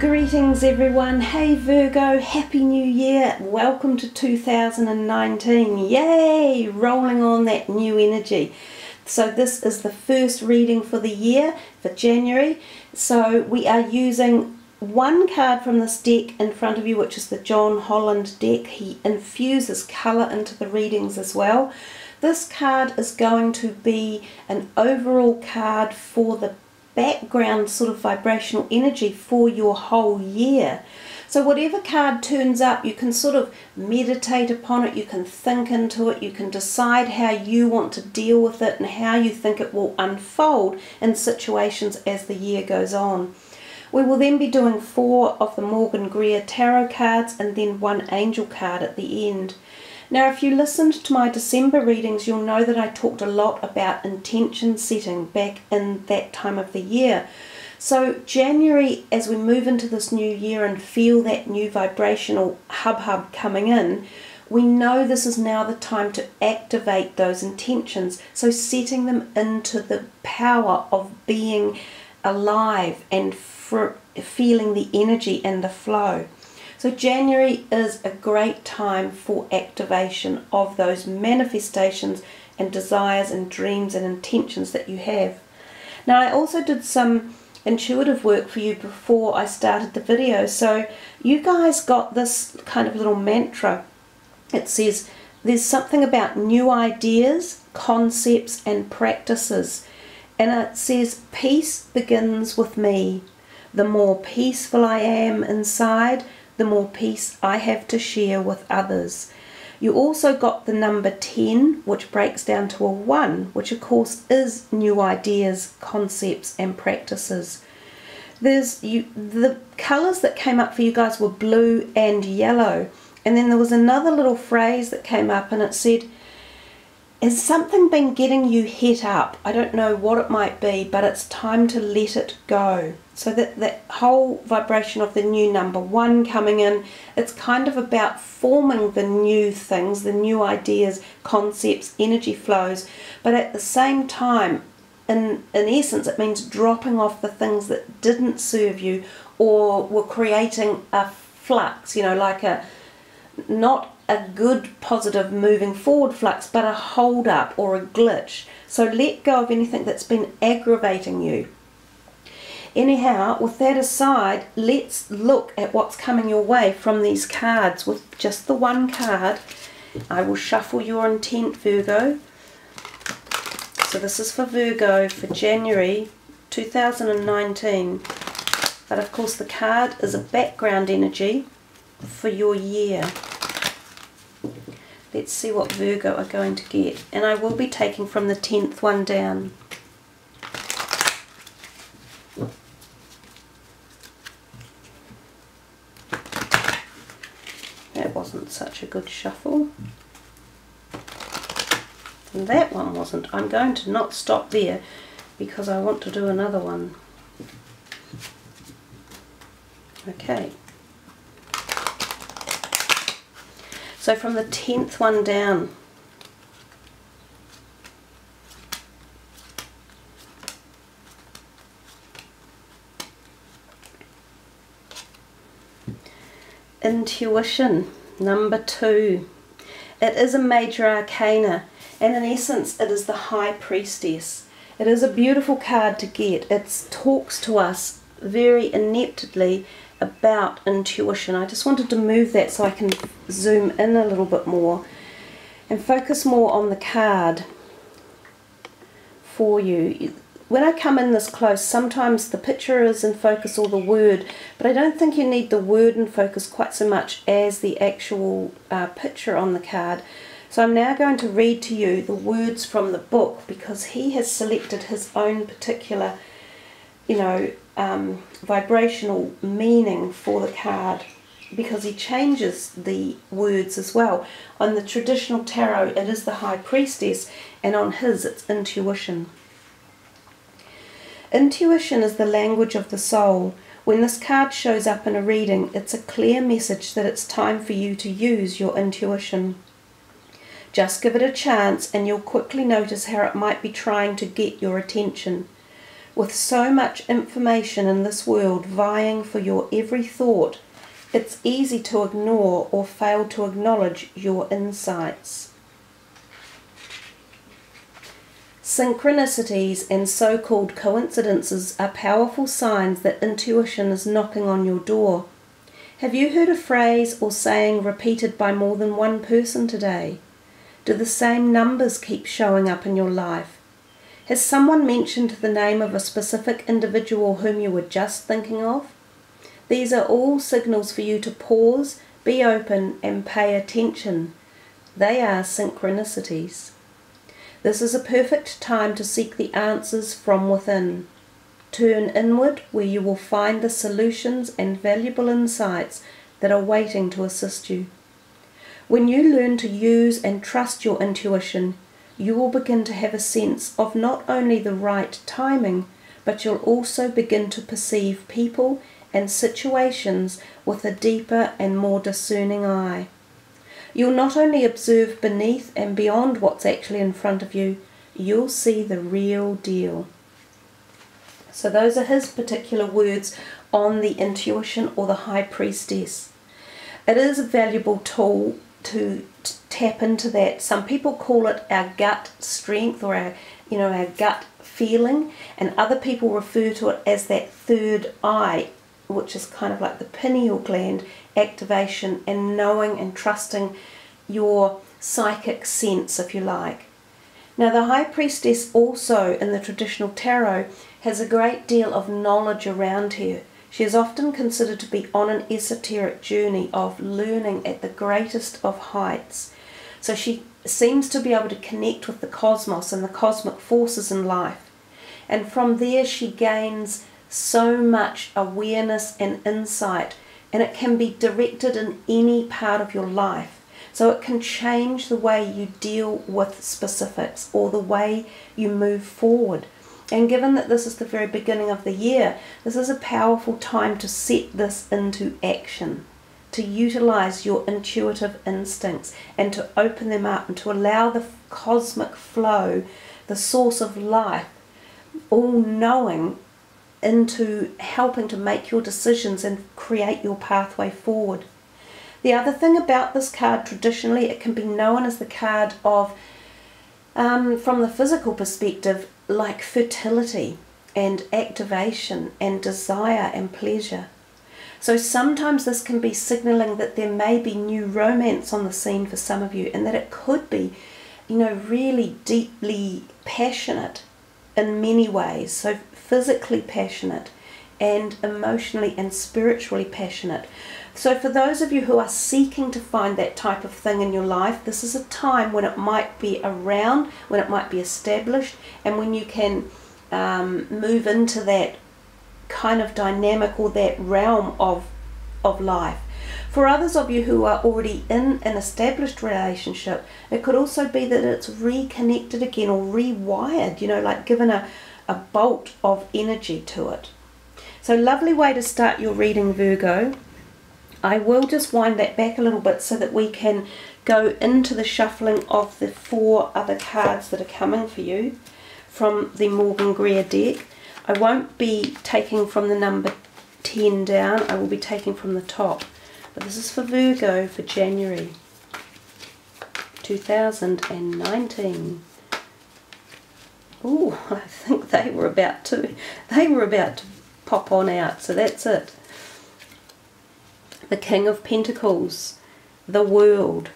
Greetings everyone. Hey Virgo, Happy New Year. Welcome to 2019. Yay! Rolling on that new energy. So this is the first reading for the year, for January. So we are using one card from this deck in front of you, which is the John Holland deck. He infuses colour into the readings as well. This card is going to be an overall card for the background sort of vibrational energy for your whole year. So whatever card turns up, you can sort of meditate upon it, you can think into it, you can decide how you want to deal with it and how you think it will unfold in situations as the year goes on. We will then be doing 4 of the Morgan Greer tarot cards and then 1 angel card at the end. Now, if you listened to my December readings, you'll know that I talked a lot about intention setting back in that time of the year. So January, as we move into this new year and feel that new vibrational hub coming in, we know this is now the time to activate those intentions. So setting them into the power of being alive and feeling the energy and the flow. So January is a great time for activation of those manifestations and desires and dreams and intentions that you have. Now, I also did some intuitive work for you before I started the video. So you guys got this kind of little mantra. It says there's something about new ideas, concepts and practices. And it says peace begins with me. The more peaceful I am inside, the more peace I have to share with others. You also got the number 10, which breaks down to a 1, which of course is new ideas, concepts and practices. The colours that came up for you guys were blue and yellow. And then there was another little phrase that came up and it said, has something been getting you het up? I don't know what it might be, but it's time to let it go. So that whole vibration of the new number 1 coming in, it's kind of about forming the new things, the new ideas, concepts, energy flows. But at the same time, in essence, it means dropping off the things that didn't serve you or were creating a flux, like not a good positive moving forward flux, but a hold up or a glitch. So let go of anything that's been aggravating you. Anyhow, with that aside, let's look at what's coming your way from these cards. With just the 1 card, I will shuffle your intent, Virgo. So this is for Virgo for January 2019. But of course the card is a background energy for your year. Let's see what Virgo are going to get. And I will be taking from the 10th one down. That wasn't such a good shuffle. And that one wasn't. I'm going to not stop there because I want to do another one. Okay. So from the 10th one down, intuition, number 2. It is a major arcana, and in essence it is the High Priestess. It is a beautiful card to get. It talks to us very ineptly about intuition. I just wanted to move that so I can zoom in a little bit more and focus more on the card for you. When I come in this close, sometimes the picture is in focus or the word, but I don't think you need the word in focus quite so much as the actual picture on the card. So I'm now going to read to you the words from the book because he has selected his own particular, vibrational meaning for the card, because he changes the words as well. On the traditional tarot it is the High Priestess, and on his it's intuition. Intuition is the language of the soul. When this card shows up in a reading, it's a clear message that it's time for you to use your intuition. Just give it a chance and you'll quickly notice how it might be trying to get your attention. With so much information in this world vying for your every thought, it's easy to ignore or fail to acknowledge your insights. Synchronicities and so-called coincidences are powerful signs that intuition is knocking on your door. Have you heard a phrase or saying repeated by more than one person today? Do the same numbers keep showing up in your life? Has someone mentioned the name of a specific individual whom you were just thinking of? These are all signals for you to pause, be open, and pay attention. They are synchronicities. This is a perfect time to seek the answers from within. Turn inward, where you will find the solutions and valuable insights that are waiting to assist you. When you learn to use and trust your intuition, you will begin to have a sense of not only the right timing, but you'll also begin to perceive people and situations with a deeper and more discerning eye. You'll not only observe beneath and beyond what's actually in front of you, you'll see the real deal. So those are his particular words on the intuition or the high priestess. It is a valuable tool to tap into that. Some people call it our gut strength or our gut feeling, and other people refer to it as that third eye, which is kind of like the pineal gland activation and knowing and trusting your psychic sense, if you like. Now, the High Priestess also in the traditional tarot has a great deal of knowledge around her. She is often considered to be on an esoteric journey of learning at the greatest of heights. So she seems to be able to connect with the cosmos and the cosmic forces in life. And from there she gains so much awareness and insight, and it can be directed in any part of your life. So it can change the way you deal with specifics or the way you move forward. And given that this is the very beginning of the year, this is a powerful time to set this into action, to utilize your intuitive instincts and to open them up and to allow the cosmic flow, the source of life, all knowing, into helping to make your decisions and create your pathway forward. The other thing about this card, traditionally it can be known as the card of, from the physical perspective, like fertility and activation and desire and pleasure. So sometimes this can be signaling that there may be new romance on the scene for some of you, and that it could be, really deeply passionate in many ways. So physically passionate and emotionally and spiritually passionate. So for those of you who are seeking to find that type of thing in your life, this is a time when it might be around, when it might be established, and when you can move into that kind of dynamic or that realm of life. For others of you who are already in an established relationship, it could also be that it's reconnected again or rewired, like given a bolt of energy to it. So lovely way to start your reading, Virgo. I will just wind that back a little bit so that we can go into the shuffling of the 4 other cards that are coming for you from the Morgan Greer deck. I won't be taking from the number 10 down, I will be taking from the top. But this is for Virgo for January 2019. Ooh, I think they were about to pop on out, so that's it. The King of Pentacles, the World,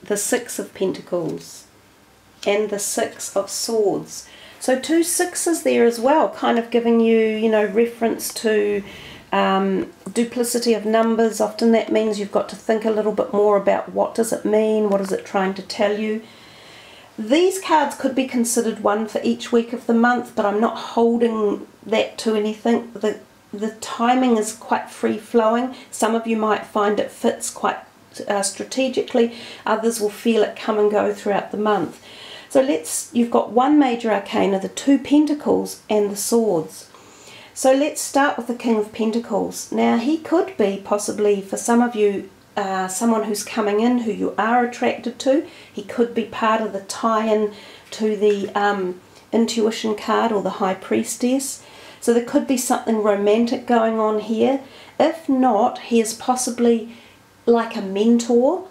the 6 of Pentacles, and the 6 of Swords. So 2 sixes there as well, kind of giving you, reference to duplicity of numbers. Often that means you've got to think a little bit more about what does it mean, what is it trying to tell you. These cards could be considered one for each week of the month, but I'm not holding that to anything. The timing is quite free-flowing. Some of you might find it fits quite strategically. Others will feel it come and go throughout the month. So you've got 1 major arcana, the 2 Pentacles and the Swords. So let's start with the King of Pentacles. Now he could be possibly, for some of you, someone who's coming in who you are attracted to. He could be part of the tie-in to the intuition card or the High Priestess. So there could be something romantic going on here. If not, he is possibly like a mentor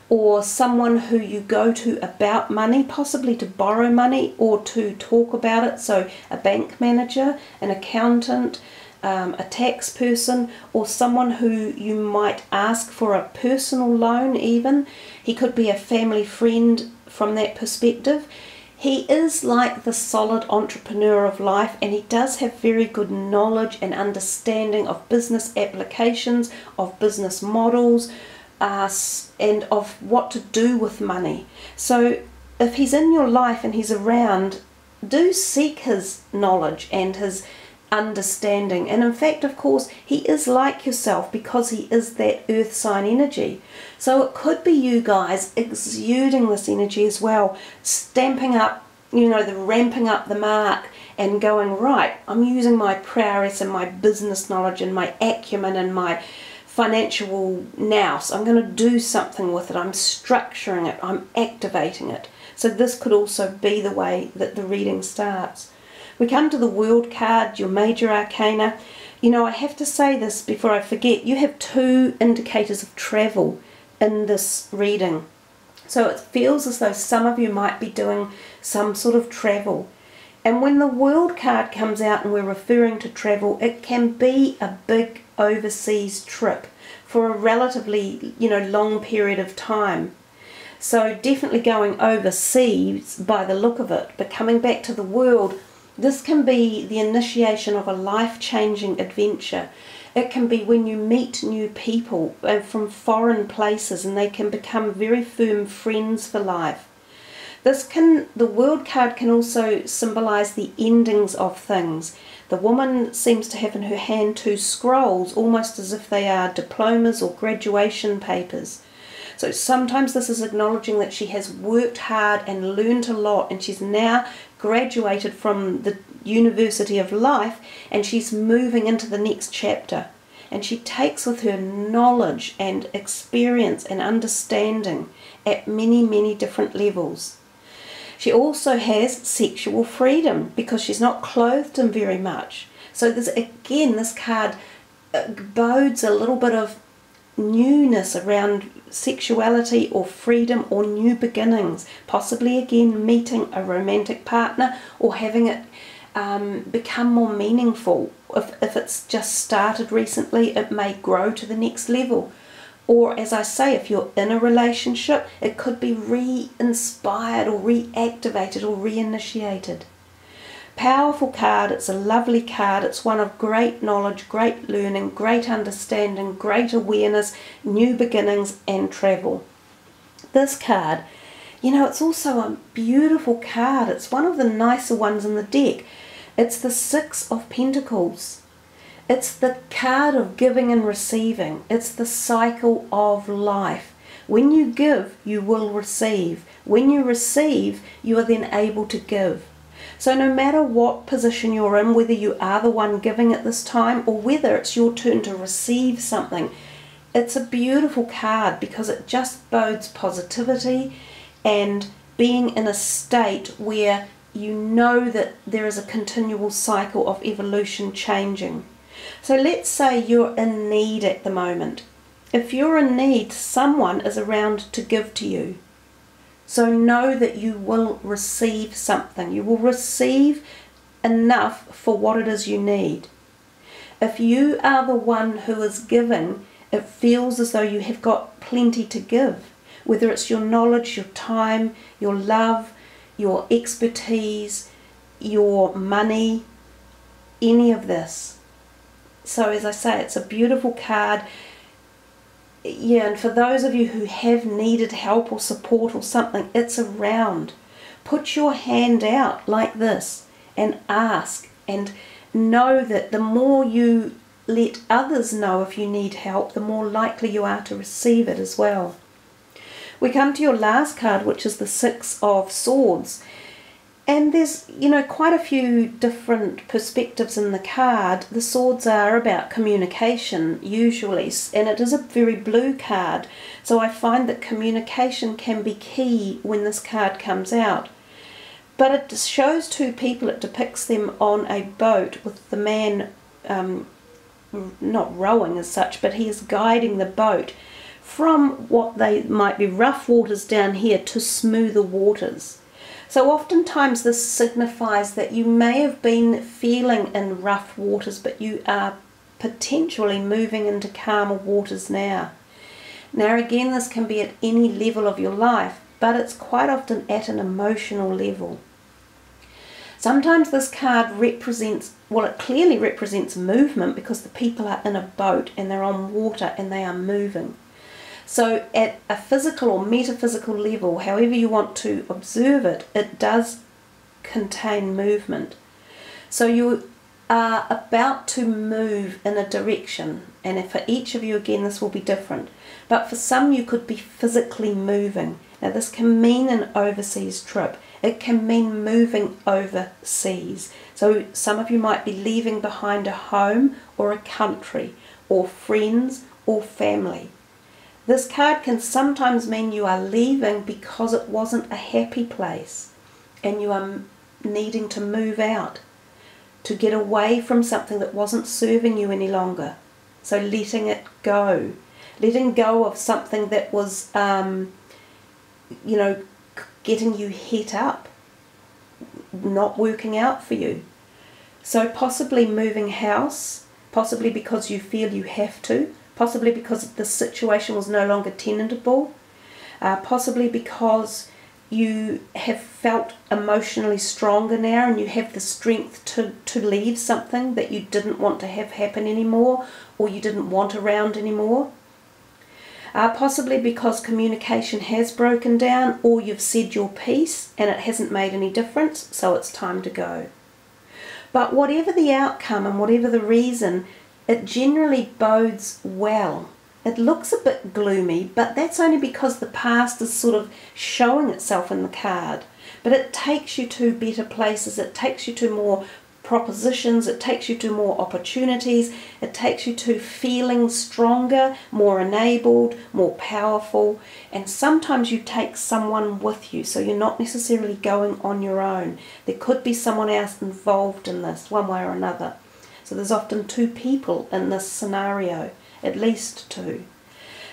or someone who you go to about money, possibly to borrow money or to talk about it. So a bank manager, an accountant, a tax person, or someone who you might ask for a personal loan even. He could be a family friend from that perspective. He is like the solid entrepreneur of life, and he does have very good knowledge and understanding of business applications, of business models, and of what to do with money. So if he's in your life and he's around, do seek his knowledge and his understanding. And in fact, of course, he is like yourself because he is that earth sign energy. So it could be you guys exuding this energy as well, stamping up, the ramping up the mark and going, right, I'm using my prowess and my business knowledge and my acumen and my financial nous. I'm going to do something with it. I'm structuring it. I'm activating it. So this could also be the way that the reading starts. We come to the World card, your major arcana. I have to say this before I forget. You have 2 indicators of travel in this reading. So it feels as though some of you might be doing some sort of travel. And when the World card comes out and we're referring to travel, it can be a big overseas trip for a relatively, long period of time. So definitely going overseas by the look of it. But coming back to the World, this can be the initiation of a life-changing adventure. It can be when you meet new people from foreign places and they can become very firm friends for life. The World card can also symbolize the endings of things. The woman seems to have in her hand 2 scrolls, almost as if they are diplomas or graduation papers. So sometimes this is acknowledging that she has worked hard and learned a lot, and she's now graduated from the University of Life and she's moving into the next chapter. And she takes with her knowledge and experience and understanding at many, many different levels. She also has sexual freedom because she's not clothed in very much. So this card bodes a little bit of newness around sexuality or freedom or new beginnings, possibly again meeting a romantic partner or having it become more meaningful. If it's just started recently, it may grow to the next level. Or as I say, if you're in a relationship, it could be re-inspired or reactivated or reinitiated. Powerful card. It's a lovely card. It's one of great knowledge, great learning, great understanding, great awareness, new beginnings and travel. This card, it's also a beautiful card. It's one of the nicer ones in the deck. It's the 6 of Pentacles. It's the card of giving and receiving. It's the cycle of life. When you give, you will receive. When you receive, you are then able to give. So no matter what position you're in, whether you are the one giving at this time or whether it's your turn to receive something, it's a beautiful card because it just bodes positivity and being in a state where you know that there is a continual cycle of evolution changing. So let's say you're in need at the moment. If you're in need, someone is around to give to you. So know that you will receive something. You will receive enough for what it is you need. If you are the one who is giving, it feels as though you have got plenty to give. Whether it's your knowledge, your time, your love, your expertise, your money, any of this. So as I say, it's a beautiful card. Yeah, and for those of you who have needed help or support or something, it's around. Put your hand out like this and ask, and know that the more you let others know if you need help, the more likely you are to receive it as well. We come to your last card, which is the 6 of Swords. And there's, quite a few different perspectives in the card. The swords are about communication, usually, and it is a very blue card. So I find that communication can be key when this card comes out. But it shows two people. It depicts them on a boat with the man not rowing as such, but he is guiding the boat from what they might be rough waters down here to smoother waters. So oftentimes this signifies that you may have been feeling in rough waters, but you are potentially moving into calmer waters now. Now again, this can be at any level of your life, but it's quite often at an emotional level. Sometimes this card represents, well, it clearly represents movement because the people are in a boat and they're on water and they are moving. So at a physical or metaphysical level, however you want to observe it, it does contain movement. So you are about to move in a direction, and for each of you again this will be different, but for some you could be physically moving. Now this can mean an overseas trip, it can mean moving overseas. So some of you might be leaving behind a home or a country or friends or family. This card can sometimes mean you are leaving because it wasn't a happy place and you are needing to move out, to get away from something that wasn't serving you any longer. So letting it go. Letting go of something that was, you know, getting you het up, not working out for you. So possibly moving house, possibly because you feel you have to, possibly because the situation was no longer tenable, possibly because you have felt emotionally stronger now and you have the strength to leave something that you didn't want to have happen anymore or you didn't want around anymore. Possibly because communication has broken down or you've said your piece and it hasn't made any difference, so it's time to go. But whatever the outcome and whatever the reason, it generally bodes well. It looks a bit gloomy, but that's only because the past is sort of showing itself in the card. But it takes you to better places, it takes you to more propositions, it takes you to more opportunities, it takes you to feeling stronger, more enabled, more powerful, and sometimes you take someone with you, so you're not necessarily going on your own. There could be someone else involved in this, one way or another. So there's often two people in this scenario, at least two.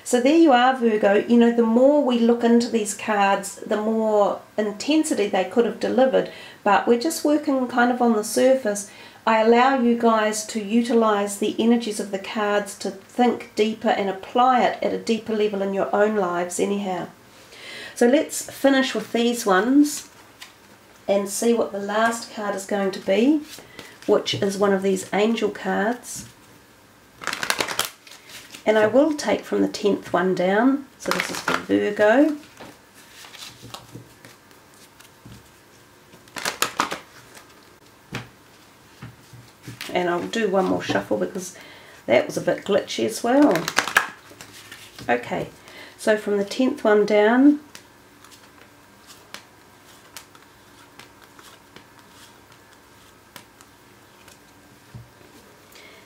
So there you are, Virgo. You know, the more we look into these cards, the more intensity they could have delivered, but we're just working kind of on the surface. I allow you guys to utilize the energies of the cards to think deeper and apply it at a deeper level in your own lives anyhow. So let's finish with these ones and see what the last card is going to be, which is one of these angel cards. And I will take from the 10th one down, so this is for Virgo. And I'll do one more shuffle because that was a bit glitchy as well. Okay, so from the 10th one down,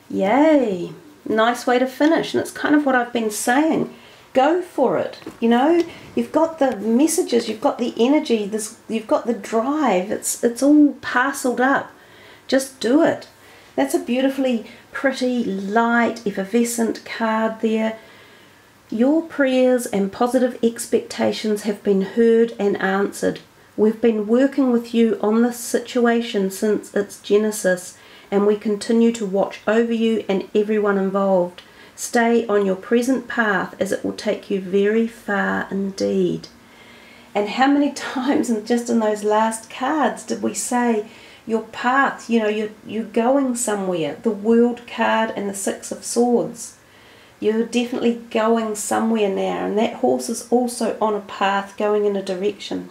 yay! Nice way to finish, and it's kind of what I've been saying. Go for it. You know, you've got the messages, you've got the energy, you've got the drive. It's all parceled up. Just do it. That's a beautifully pretty, light, effervescent card there. Your prayers and positive expectations have been heard and answered. We've been working with you on this situation since its genesis, and we continue to watch over you and everyone involved. Stay on your present path, as it will take you very far indeed. And how many times just in those last cards did we say your path, you know, you're going somewhere. The World card and the Six of Swords. You're definitely going somewhere now, and that horse is also on a path going in a direction.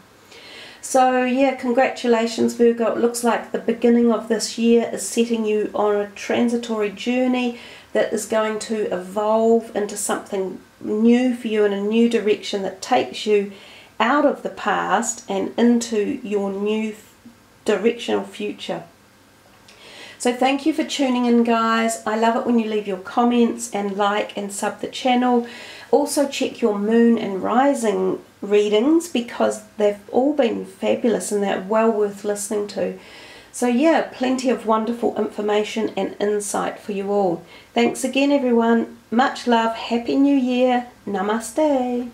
So yeah, congratulations, Virgo. It looks like the beginning of this year is setting you on a transitory journey that is going to evolve into something new for you in a new direction that takes you out of the past and into your new directional future. So thank you for tuning in, guys. I love it when you leave your comments and like and sub the channel. Also check your moon and rising readings because they've all been fabulous and they're well worth listening to. So yeah, plenty of wonderful information and insight for you all. Thanks again, everyone. Much love. Happy New Year. Namaste.